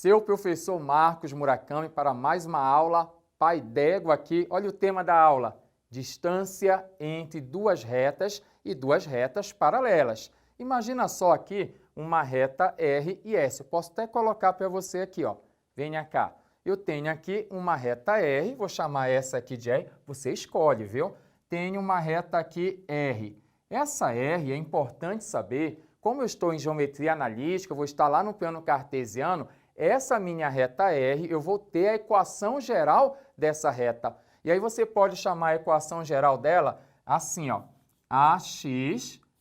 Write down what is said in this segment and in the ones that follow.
Seu professor Marcos Murakami para mais uma aula Pai d'Égua aqui. Olha o tema da aula, distância entre duas retas e duas retas paralelas. Imagina só aqui uma reta R e S. Eu posso até colocar para você aqui, ó. Venha cá. Eu tenho aqui uma reta R, vou chamar essa aqui de R, você escolhe, viu? Tenho uma reta aqui R. Essa R é importante saber, como eu estou em geometria analítica, eu vou estar lá no plano cartesiano, essa minha reta R, eu vou ter a equação geral dessa reta. E aí você pode chamar a equação geral dela assim, ó, AX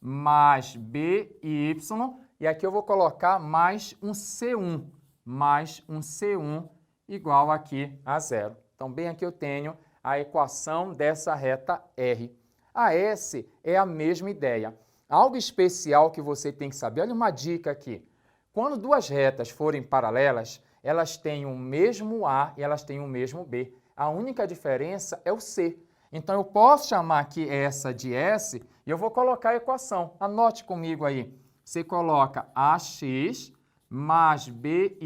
mais BY, e aqui eu vou colocar mais um C1 igual aqui a zero. Então, bem aqui eu tenho a equação dessa reta R. A S é a mesma ideia. Algo especial que você tem que saber, olha uma dica aqui. Quando duas retas forem paralelas, elas têm o mesmo A e elas têm o mesmo B. A única diferença é o C. Então, eu posso chamar aqui essa de S e eu vou colocar a equação. Anote comigo aí. Você coloca AX mais BY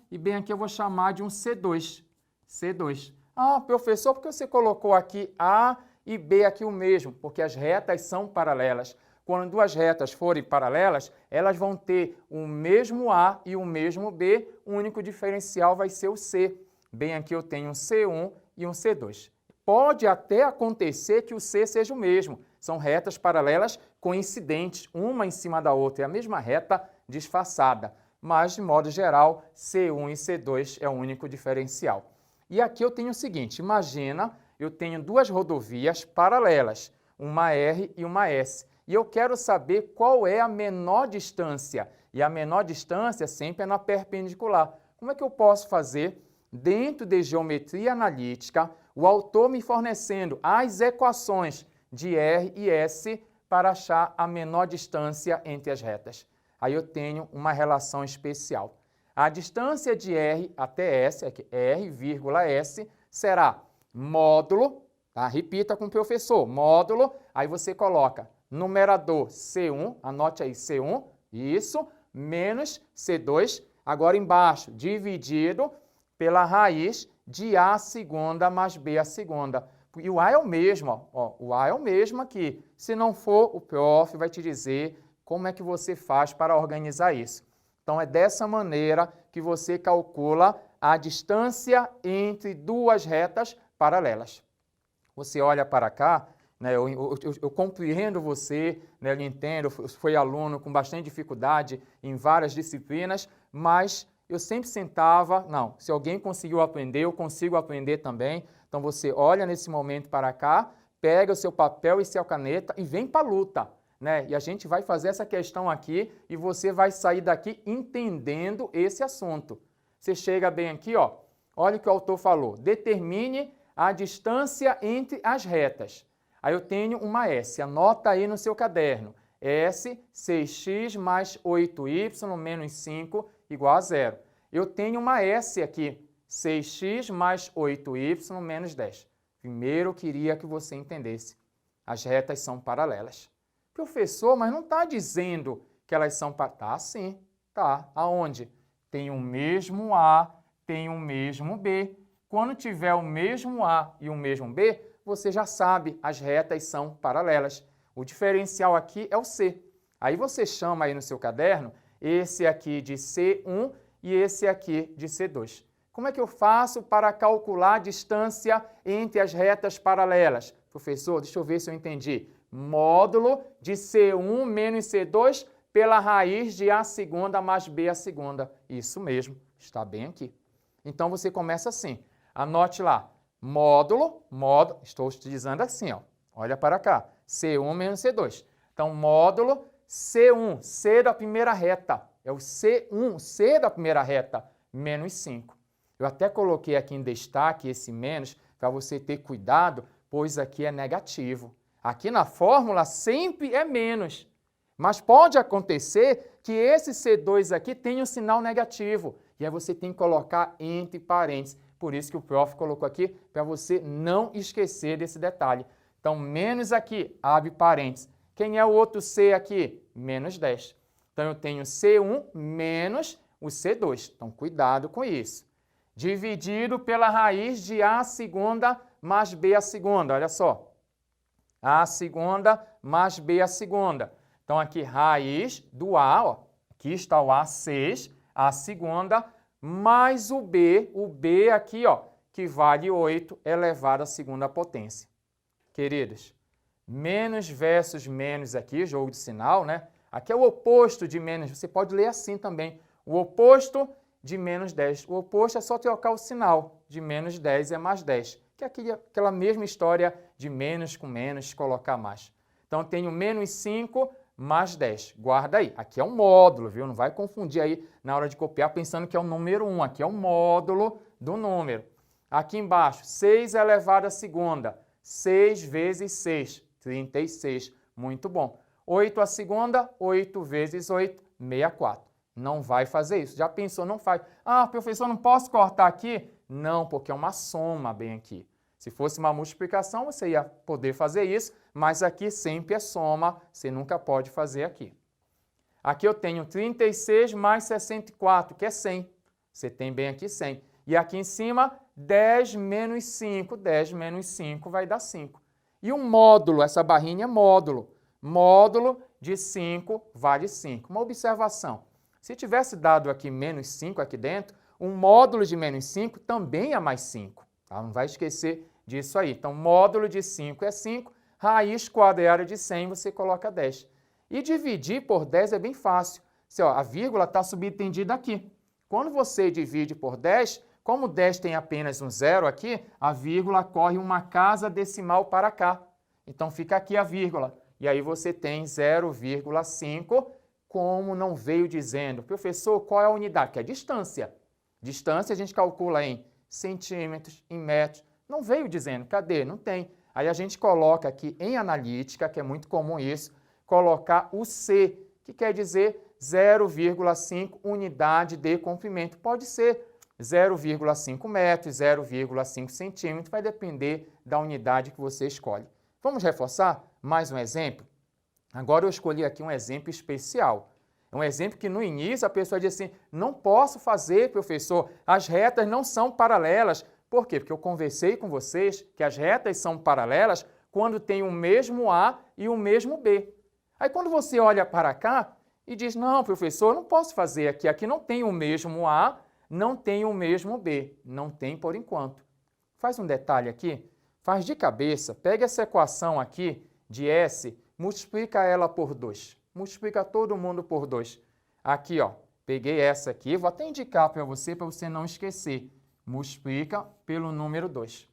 e bem aqui eu vou chamar de um C2. C2. Ah, professor, por que você colocou aqui A e B aqui o mesmo? Porque as retas são paralelas. Quando duas retas forem paralelas, elas vão ter o mesmo A e o mesmo B, o único diferencial vai ser o C. Bem aqui eu tenho um C1 e um C2. Pode até acontecer que o C seja o mesmo. São retas paralelas coincidentes, uma em cima da outra, é a mesma reta disfarçada. Mas, de modo geral, C1 e C2 é o único diferencial. E aqui eu tenho o seguinte, imagina, eu tenho duas rodovias paralelas, uma R e uma S. E eu quero saber qual é a menor distância. E a menor distância sempre é na perpendicular. Como é que eu posso fazer? Dentro de geometria analítica, o autor me fornecendo as equações de R e S para achar a menor distância entre as retas. Aí eu tenho uma relação especial. A distância de R até S, aqui, R, S, será módulo, tá? Repita com o professor, módulo, aí você coloca numerador C1, anote aí C1, isso, menos C2, agora embaixo, dividido pela raiz de A segunda mais B a segunda. E o A é o mesmo, ó, o A é o mesmo aqui. Se não for, o prof vai te dizer como é que você faz para organizar isso. Então, é dessa maneira que você calcula a distância entre duas retas paralelas. Você olha para cá, né, eu compreendo você, né, eu entendo, fui aluno com bastante dificuldade em várias disciplinas, mas eu sempre sentava, não, se alguém conseguiu aprender, eu consigo aprender também. Então, você olha nesse momento para cá, pega o seu papel e sua caneta e vem para a luta. Né? E a gente vai fazer essa questão aqui e você vai sair daqui entendendo esse assunto. Você chega bem aqui, ó, olha o que o autor falou. Determine a distância entre as retas. Aí eu tenho uma S, anota aí no seu caderno. S, 6x mais 8y menos 5 igual a zero. Eu tenho uma S aqui, 6x mais 8y menos 10. Primeiro eu queria que você entendesse. As retas são paralelas. Professor, mas não está dizendo que elas são paralelas. Tá, sim. Tá. Aonde? Tem o mesmo A, tem o mesmo B. Quando tiver o mesmo A e o mesmo B, você já sabe, as retas são paralelas. O diferencial aqui é o C. Aí você chama aí no seu caderno esse aqui de C1 e esse aqui de C2. Como é que eu faço para calcular a distância entre as retas paralelas? Professor, deixa eu ver se eu entendi. Módulo de C1 menos C2 pela raiz de A segunda mais B a segunda. Isso mesmo, está bem aqui. Então, você começa assim. Anote lá, módulo, estou utilizando assim, ó. Olha para cá, C1 menos C2. Então, módulo C1, C da primeira reta. É o C1, C da primeira reta, menos 5. Eu até coloquei aqui em destaque esse menos para você ter cuidado, pois aqui é negativo. Aqui na fórmula sempre é menos. Mas pode acontecer que esse C2 aqui tenha um sinal negativo. E aí você tem que colocar entre parênteses. Por isso que o prof colocou aqui, para você não esquecer desse detalhe. Então, menos aqui, abre parênteses. Quem é o outro C aqui? Menos 10. Então, eu tenho C1 menos o C2. Então, cuidado com isso. Dividido pela raiz de A segunda mais B a segunda, olha só. A segunda mais B a segunda. Então, aqui, raiz do A, ó, aqui está o A6, a segunda, mais o B aqui, ó, que vale 8 elevado à segunda potência. Queridos, menos versus menos aqui, jogo de sinal, né? Aqui é o oposto de menos, você pode ler assim também, o oposto de menos 10. O oposto é só trocar o sinal, de menos 10 é mais 10, que é aquela mesma história de menos com menos, colocar mais. Então, tenho menos 5 mais 10. Guarda aí. Aqui é um módulo, viu? Não vai confundir aí na hora de copiar pensando que é o número 1. Aqui é o módulo do número. Aqui embaixo, 6 elevado à segunda. 6 vezes 6, 36. Muito bom. 8 à segunda, 8 vezes 8, 64. Não vai fazer isso. Já pensou? Não faz. Ah, professor, não posso cortar aqui? Não, porque é uma soma bem aqui. Se fosse uma multiplicação, você ia poder fazer isso, mas aqui sempre é soma, você nunca pode fazer aqui. Aqui eu tenho 36 mais 64, que é 100. Você tem bem aqui 100. E aqui em cima, 10 menos 5. 10 menos 5 vai dar 5. E o módulo, essa barrinha é módulo. Módulo de 5 vale 5. Uma observação. Se tivesse dado aqui menos 5 aqui dentro, um módulo de menos 5 também é mais 5. Tá? Não vai esquecer disso aí. Então, módulo de 5 é 5, raiz quadrada de 100, você coloca 10. E dividir por 10 é bem fácil. Assim, ó, a vírgula está subentendida aqui. Quando você divide por 10, como 10 tem apenas um zero aqui, a vírgula corre uma casa decimal para cá. Então, fica aqui a vírgula. E aí você tem 0,5, como não veio dizendo. Professor, qual é a unidade? Que é a distância. Distância a gente calcula em centímetros, em metros. Não veio dizendo, cadê? Não tem. Aí a gente coloca aqui em analítica, que é muito comum isso, colocar o C, que quer dizer 0,5 unidade de comprimento. Pode ser 0,5 metros, 0,5 centímetros, vai depender da unidade que você escolhe. Vamos reforçar mais um exemplo? Agora eu escolhi aqui um exemplo especial. É um exemplo que no início a pessoa diz assim, não posso fazer, professor, as retas não são paralelas. Por quê? Porque eu conversei com vocês que as retas são paralelas quando tem o mesmo A e o mesmo B. Aí quando você olha para cá e diz, não, professor, eu não posso fazer aqui. Aqui não tem o mesmo A, não tem o mesmo B. Não tem por enquanto. Faz um detalhe aqui, faz de cabeça, pega essa equação aqui de S, multiplica ela por 2. Multiplica todo mundo por 2. Aqui, ó, peguei essa aqui, vou até indicar para você não esquecer. Multiplica pelo número 2.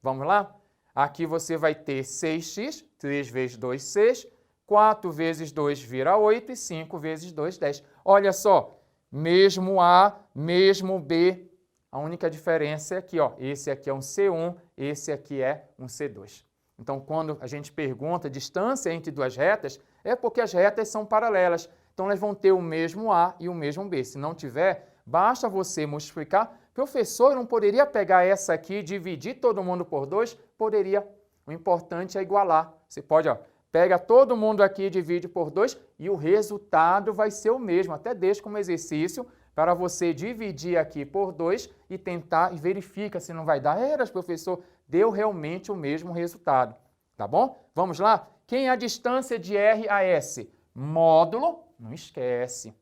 Vamos lá? Aqui você vai ter 6x, 3 vezes 2, 6, 4 vezes 2 vira 8 e 5 vezes 2, 10. Olha só, mesmo A, mesmo B, a única diferença é aqui, ó, esse aqui é um C1, esse aqui é um C2. Então, quando a gente pergunta a distância entre duas retas, é porque as retas são paralelas. Então, elas vão ter o mesmo A e o mesmo B. Se não tiver, basta você multiplicar. Professor, eu não poderia pegar essa aqui e dividir todo mundo por 2? Poderia. O importante é igualar. Você pode, ó, pega todo mundo aqui e divide por 2 e o resultado vai ser o mesmo. Até deixo como exercício para você dividir aqui por 2 e tentar e verifica se não vai dar. Professor, deu realmente o mesmo resultado. Tá bom? Vamos lá? Quem é a distância de R a S? Módulo, não esquece.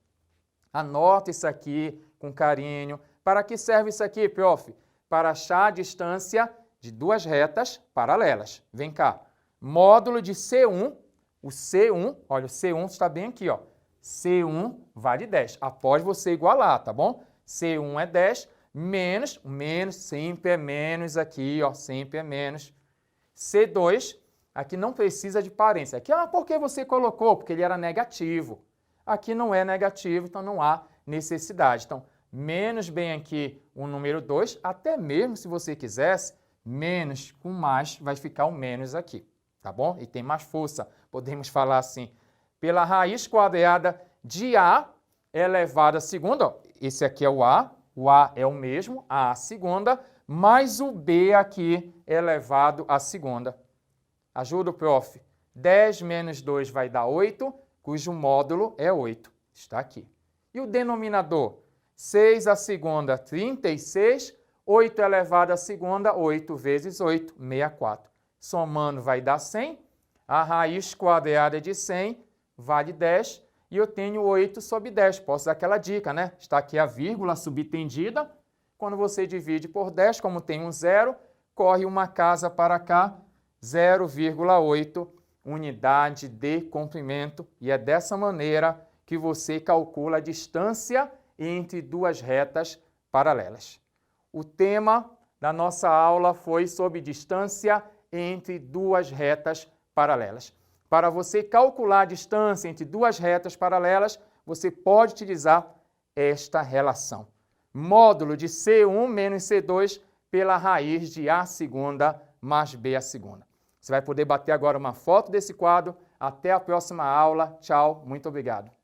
Anota isso aqui com carinho. Para que serve isso aqui, prof? Para achar a distância de duas retas paralelas. Vem cá. Módulo de C1, o C1, olha, o C1 está bem aqui, ó. C1 vale 10. Após você igualar, tá bom? C1 é 10, menos sempre é menos aqui, ó, sempre é menos. C2, aqui não precisa de parênteses. Aqui, por que você colocou? Porque ele era negativo. Aqui não é negativo, então não há necessidade. Então, menos bem aqui o número 2, até mesmo se você quisesse, menos com mais vai ficar o menos aqui, tá bom? E tem mais força, podemos falar assim, pela raiz quadrada de A elevado à segunda, ó, esse aqui é o A é o mesmo, A segunda, mais o B aqui elevado à segunda. Ajuda o prof. 10 menos 2 vai dar 8, cujo módulo é 8, está aqui. E o denominador? 6 a segunda, 36. 8 elevado à segunda, 8 vezes 8, 64. Somando vai dar 100. A raiz quadrada de 100 vale 10. E eu tenho 8 sobre 10. Posso dar aquela dica, né? Está aqui a vírgula subtendida. Quando você divide por 10, como tem um zero, corre uma casa para cá, 0,8 unidade de comprimento. E é dessa maneira que você calcula a distância entre duas retas paralelas. O tema da nossa aula foi sobre distância entre duas retas paralelas. Para você calcular a distância entre duas retas paralelas, você pode utilizar esta relação. Módulo de C1 menos C2 pela raiz de A segunda mais B a segunda. Você vai poder bater agora uma foto desse quadro. Até a próxima aula. Tchau, muito obrigado.